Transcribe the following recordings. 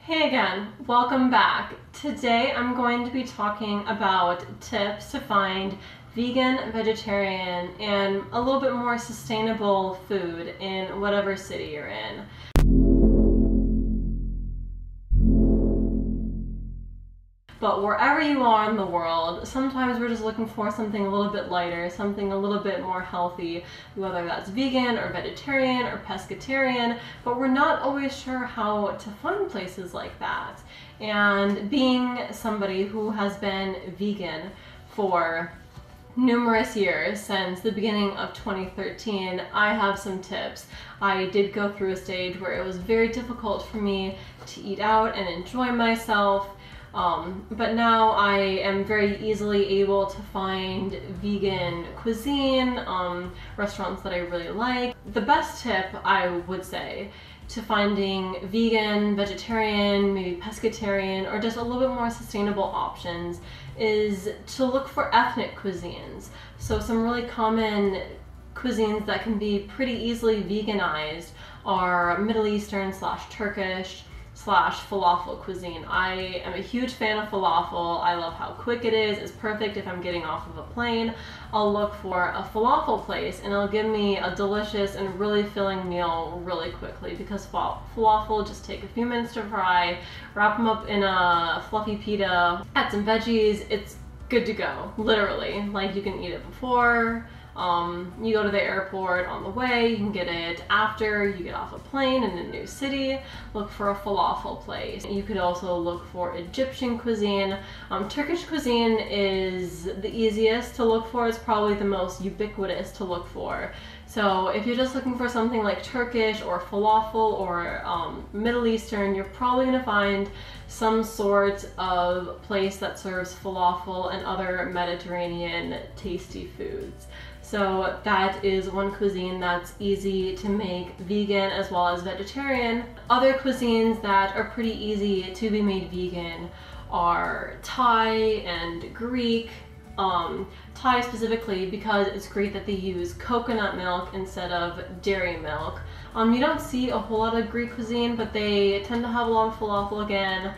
Hey again, welcome back. Today I'm going to be talking about tips to find vegan, vegetarian, and a little bit more sustainable food in whatever city you're in. But wherever you are in the world, sometimes we're just looking for something a little bit lighter, something a little bit more healthy, whether that's vegan or vegetarian or pescatarian, but we're not always sure how to find places like that. And being somebody who has been vegan for numerous years, since the beginning of 2013, I have some tips. I did go through a stage where it was very difficult for me to eat out and enjoy myself. But now I am very easily able to find vegan cuisine, restaurants that I really like. The best tip, I would say, to finding vegan, vegetarian, maybe pescatarian, or just a little bit more sustainable options is to look for ethnic cuisines. So some really common cuisines that can be pretty easily veganized are Middle Eastern / Turkish / falafel cuisine. I am a huge fan of falafel. I love how quick it is. It's perfect if I'm getting off of a plane. I'll look for a falafel place and it'll give me a delicious and really filling meal really quickly, because falafel just take a few minutes to fry, wrap them up in a fluffy pita, add some veggies, it's good to go, literally. Like, you can eat it before, you go to the airport, on the way, you can get it after you get off a plane in a new city. Look for a falafel place. You could also look for Egyptian cuisine. Turkish cuisine is the easiest to look for. It's probably the most ubiquitous to look for. So if you're just looking for something like Turkish or falafel or Middle Eastern, you're probably going to find some sort of place that serves falafel and other Mediterranean tasty foods. So that is one cuisine that's easy to make vegan as well as vegetarian. Other cuisines that are pretty easy to be made vegan are Thai and Greek. Thai specifically because it's great that they use coconut milk instead of dairy milk. You don't see a whole lot of Greek cuisine, but they tend to have a lot of falafel again,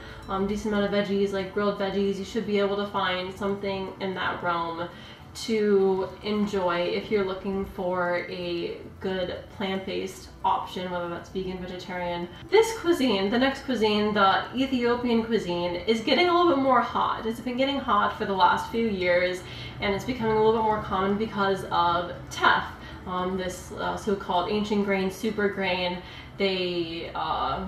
decent amount of veggies, like grilled veggies. You should be able to find something in that realm to enjoy if you're looking for a good plant-based option, whether that's vegan, vegetarian. This cuisine, the next cuisine, the Ethiopian cuisine, is getting a little bit more hot. It's been getting hot for the last few years, and it's becoming a little bit more common because of teff, this so-called ancient grain, super grain. They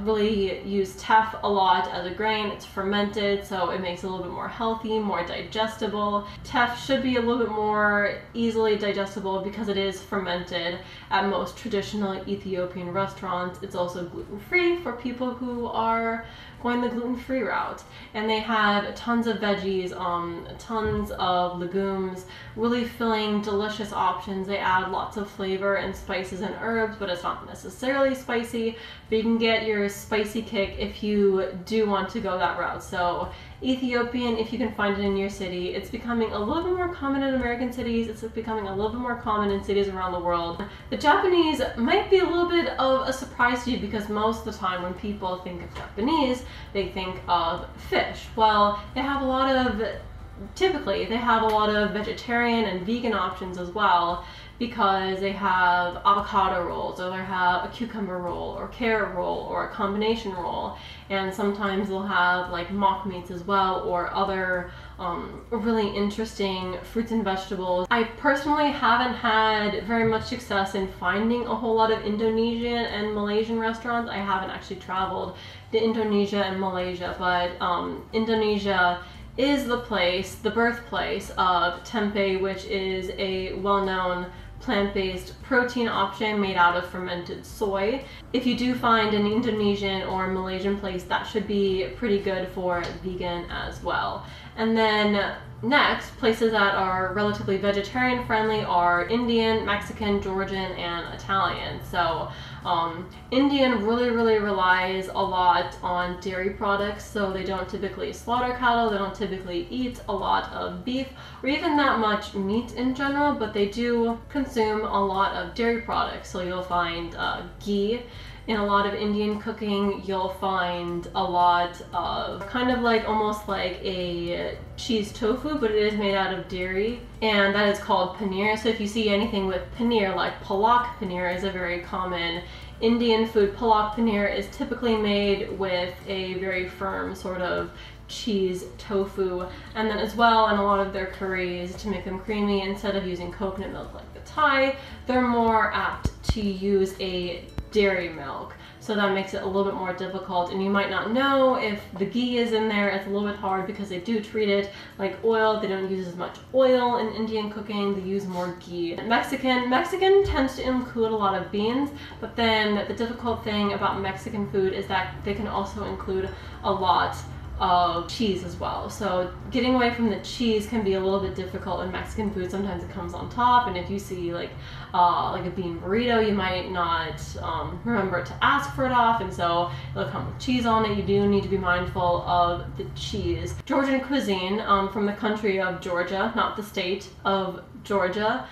really use teff a lot as a grain. It's fermented, so it makes it a little bit more healthy, more digestible. Teff should be a little bit more easily digestible because it is fermented at most traditional Ethiopian restaurants. It's also gluten-free for people who are going the gluten-free route. And they have tons of veggies, tons of legumes, really filling, delicious options. They add lots of flavor and spices and herbs, but it's not necessarily spicy, but you can get your spicy kick if you do want to go that route. So Ethiopian, if you can find it in your city. It's becoming a little bit more common in American cities. It's becoming a little bit more common in cities around the world. The Japanese might be a little bit of a surprise to you, because most of the time when people think of Japanese, they think of fish. Well, they have a lot of, typically, they have a lot of vegetarian and vegan options as well, because they have avocado rolls, or they have a cucumber roll, or carrot roll, or a combination roll. And sometimes they'll have like mock meats as well, or other really interesting fruits and vegetables. I personally haven't had very much success in finding a whole lot of Indonesian and Malaysian restaurants. I haven't actually traveled to Indonesia and Malaysia, but Indonesia is the place, the birthplace of tempeh, which is a well-known plant-based protein option made out of fermented soy. If you do find an Indonesian or Malaysian place, that should be pretty good for vegan as well. And then next, places that are relatively vegetarian friendly are Indian, Mexican, Georgian, and Italian. So Indian really relies a lot on dairy products, so they don't typically slaughter cattle, they don't typically eat a lot of beef or even that much meat in general, but they do consume a lot of dairy products. So you'll find ghee In a lot of Indian cooking, you'll find a lot of kind of like almost like a cheese tofu, but it is made out of dairy, and that is called paneer. So if you see anything with paneer, like palak paneer is a very common Indian food. Palak paneer is typically made with a very firm sort of cheese tofu, and then as well in a lot of their curries, to make them creamy, instead of using coconut milk like the Thai, they're more apt to use a dairy milk. So that makes it a little bit more difficult, and you might not know if the ghee is in there. It's a little bit hard because they do treat it like oil. They don't use as much oil in Indian cooking, they use more ghee. Mexican tends to include a lot of beans, but then the difficult thing about Mexican food is that they can also include a lot of cheese as well. So getting away from the cheese can be a little bit difficult in Mexican food. Sometimes it comes on top, and if you see like a bean burrito, you might not remember to ask for it off, and so it'll come with cheese on it. You do need to be mindful of the cheese. Georgian cuisine, from the country of Georgia, not the state of Georgia.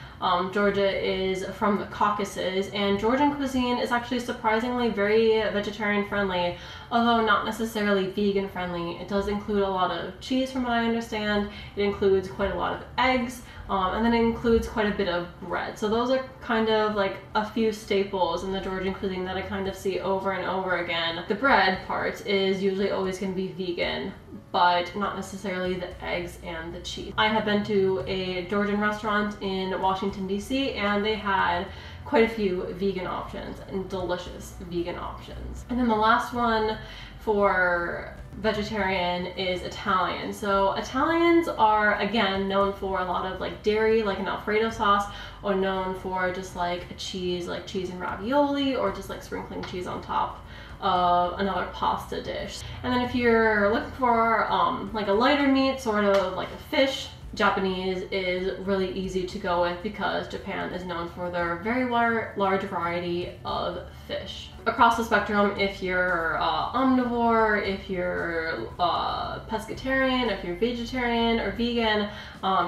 Georgia is from the Caucasus, and Georgian cuisine is actually surprisingly very vegetarian friendly, although not necessarily vegan friendly. It does include a lot of cheese from what I understand. It includes quite a lot of eggs, and then it includes quite a bit of bread. So those are kind of like a few staples in the Georgian cuisine that I kind of see over and over again. The bread part is usually always going to be vegan, but not necessarily the eggs and the cheese. I have been to a Georgian restaurant in Washington, D.C., and they had quite a few vegan options, and delicious vegan options. And then the last one for vegetarian is Italian. So Italians are, again, known for a lot of like dairy, like an Alfredo sauce, or known for just like a cheese, like cheese and ravioli, or just like sprinkling cheese on top of another pasta dish. And then if you're looking for like a lighter meat, sort of like a fish, Japanese is really easy to go with because Japan is known for their very large variety of fish. Across the spectrum, if you're omnivore, if you're pescatarian, if you're vegetarian or vegan,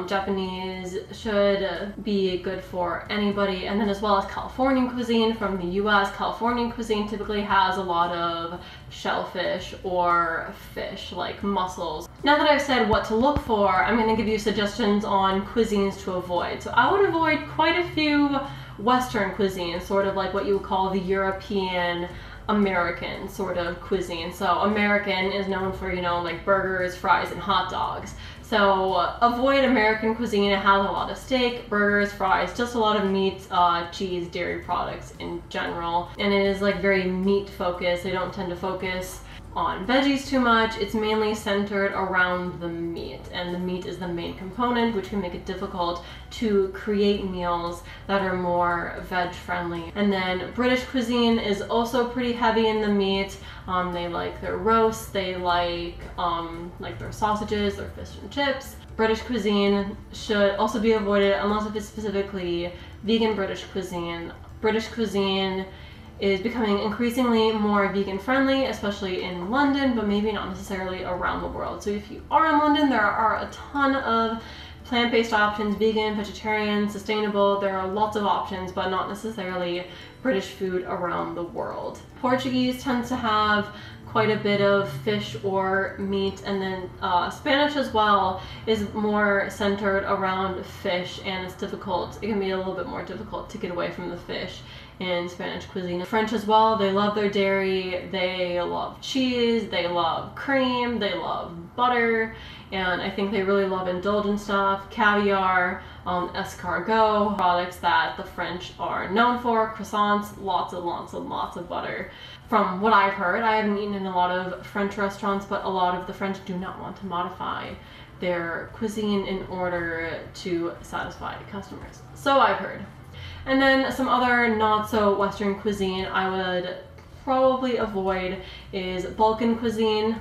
Japanese should be good for anybody. And then as well as Californian cuisine from the US. Californian cuisine typically has a lot of shellfish or fish like mussels. Now that I've said what to look for, I'm going to give you suggestions on cuisines to avoid. So I would avoid quite a few Western cuisines, sort of like what you would call the European American sort of cuisine. So American is known for, you know, like burgers, fries, and hot dogs. So avoid American cuisine. It has a lot of steak, burgers, fries, just a lot of meat, cheese, dairy products in general. And it is like very meat focused. They don't tend to focus on veggies too much. It's mainly centered around the meat, and the meat is the main component, which can make it difficult to create meals that are more veg friendly. And then British cuisine is also pretty heavy in the meat. They like their roasts, they like their sausages, their fish and chips. British cuisine should also be avoided unless if it's specifically vegan British cuisine. British cuisine is becoming increasingly more vegan friendly, especially in London, but maybe not necessarily around the world. So if you are in London, there are a ton of plant-based options, vegan, vegetarian, sustainable. There are lots of options, but not necessarily British food around the world. Portuguese tends to have quite a bit of fish or meat, and then Spanish as well is more centered around fish, and it's difficult. It can be a little bit more difficult to get away from the fish in Spanish cuisine. French as well, they love their dairy, they love cheese, they love cream, they love butter, and I think they really love indulgent stuff, caviar, escargot, products that the French are known for, croissants, lots of butter. From what I've heard, I haven't eaten in a lot of French restaurants, but a lot of the French do not want to modify their cuisine in order to satisfy customers. So I've heard. And then some other not so Western cuisine I would probably avoid is Balkan cuisine,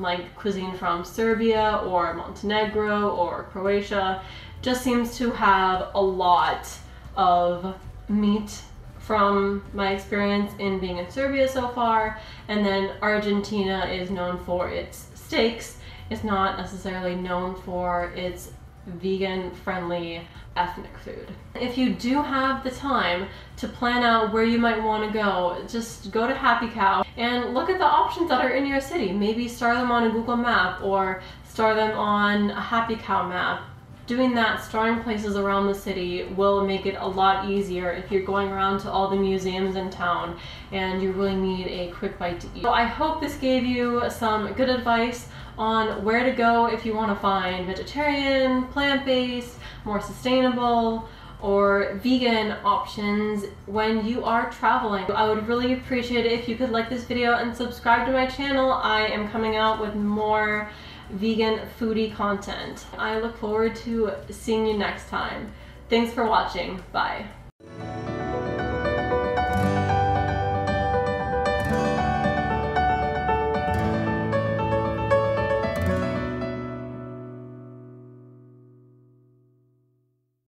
like cuisine from Serbia or Montenegro or Croatia. Just seems to have a lot of meat from my experience in being in Serbia so far. And then Argentina is known for its steaks. It's not necessarily known for its vegan-friendly ethnic food. If you do have the time to plan out where you might want to go, just go to Happy Cow and look at the options that are in your city. Maybe star them on a Google map or star them on a Happy Cow map. Doing that, starring places around the city, will make it a lot easier if you're going around to all the museums in town and you really need a quick bite to eat. So I hope this gave you some good advice on where to go if you want to find vegetarian, plant-based, more sustainable, or vegan options when you are traveling. I would really appreciate it if you could like this video and subscribe to my channel. I am coming out with more vegan foodie content. I look forward to seeing you next time. Thanks for watching. Bye.